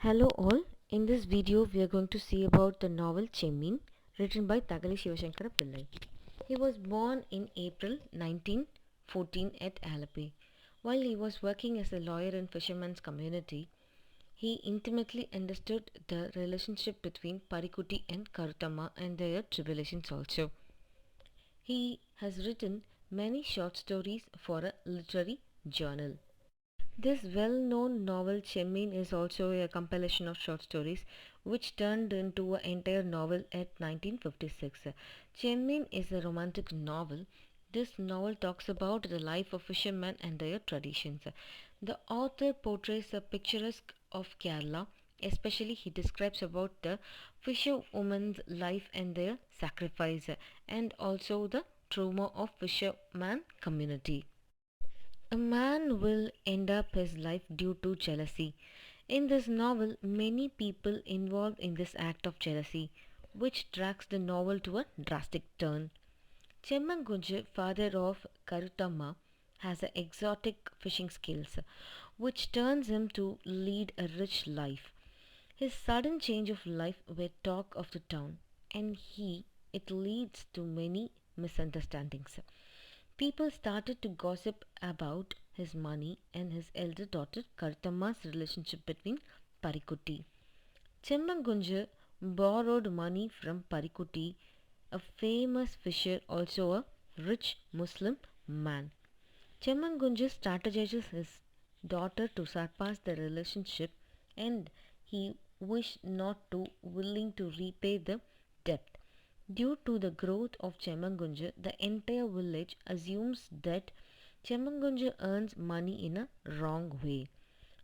Hello all, in this video we are going to see about the novel Chemmin written by Thagali Shivashankara Pillai. He was born in April 1914 at Alleppey. While he was working as a lawyer in fishermen's community, he intimately understood the relationship between Parikutti and Karuthamma and their tribulations also. He has written many short stories for a literary journal. This well known novel Chemmin is also a compilation of short stories which turned into an entire novel at 1956. Chemmin is a romantic novel. This novel talks about the life of fishermen and their traditions. The author portrays a picturesque of Kerala, especially he describes about the fisherwoman's life and their sacrifice and also the trauma of fisherman community. A man will end up his life due to jealousy. In this novel, many people involved in this act of jealousy, which drags the novel to a drastic turn. Chemmangunju, father of Karuthamma, has exotic fishing skills, which turns him to lead a rich life. His sudden change of life were talk of the town, and it leads to many misunderstandings. People started to gossip about his money and his elder daughter Karthamma's relationship between Parikutti. Chemmangunju borrowed money from Parikutti, a famous fisher, also a rich Muslim man. Chemmangunju strategizes his daughter to surpass the relationship and he wished not to willing to repay the debt. Due to the growth of Chemmangunju, the entire village assumes that Chemmangunju earns money in a wrong way.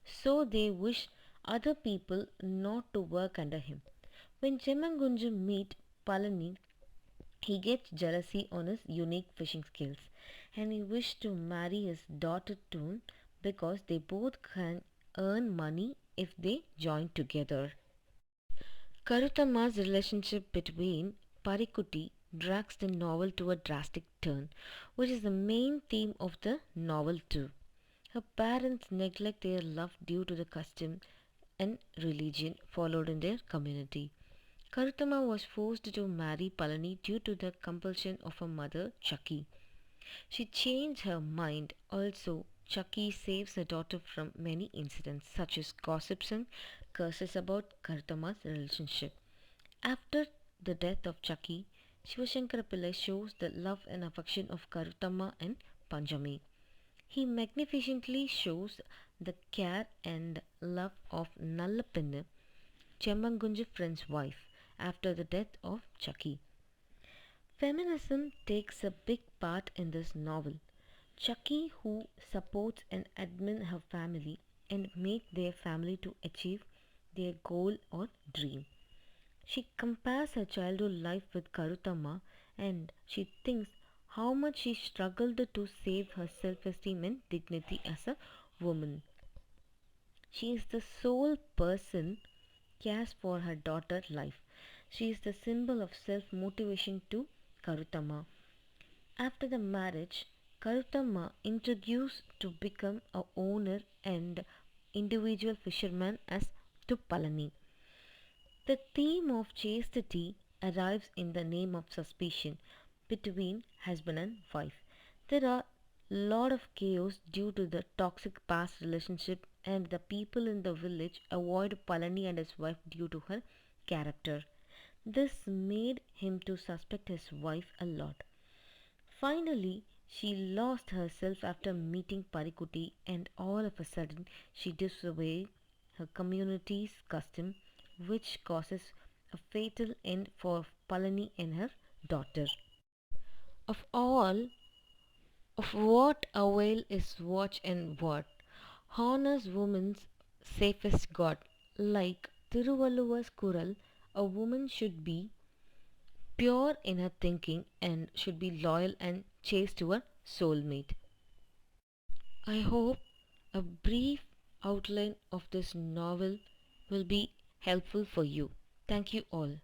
So they wish other people not to work under him. When Chemmangunju meet Palani, he gets jealousy on his unique fishing skills and he wishes to marry his daughter Toon because they both can earn money if they join together. Karuthamma's relationship between Parikutti drags the novel to a drastic turn, which is the main theme of the novel too. Her parents neglect their love due to the custom and religion followed in their community. Karuthamma was forced to marry Palani due to the compulsion of her mother Chucky. She changed her mind. Also, Chucky saves her daughter from many incidents such as gossips and curses about Karuthamma's relationship. After the death of Chucky, Shivashankara Pillai shows the love and affection of Karuthamma and Panjami. He magnificently shows the care and love of Nallapinnu, Chemmangunju friend's wife, after the death of Chucky. Feminism takes a big part in this novel. Chucky, who supports and admires her family and make their family to achieve their goal or dream. She compares her childhood life with Karuthamma and she thinks how much she struggled to save her self esteem and dignity as a woman. She is the sole person cares for her daughter's life. She is the symbol of self motivation to Karuthamma. After the marriage, Karuthamma introduced to become a owner and individual fisherman as to Palani. The theme of chastity arrives in the name of suspicion between husband and wife. There are lot of chaos due to the toxic past relationship and the people in the village avoid Palani and his wife due to her character. This made him to suspect his wife a lot. Finally, she lost herself after meeting Parikutti and all of a sudden she disobeys her community's custom which causes a fatal end for Palani and her daughter. Of all, of what avail is watch and word? Honors woman's safest God. Like Thiruvalluvar's Kural, a woman should be pure in her thinking and should be loyal and chaste to her soulmate. I hope a brief outline of this novel will be helpful for you. Thank you all.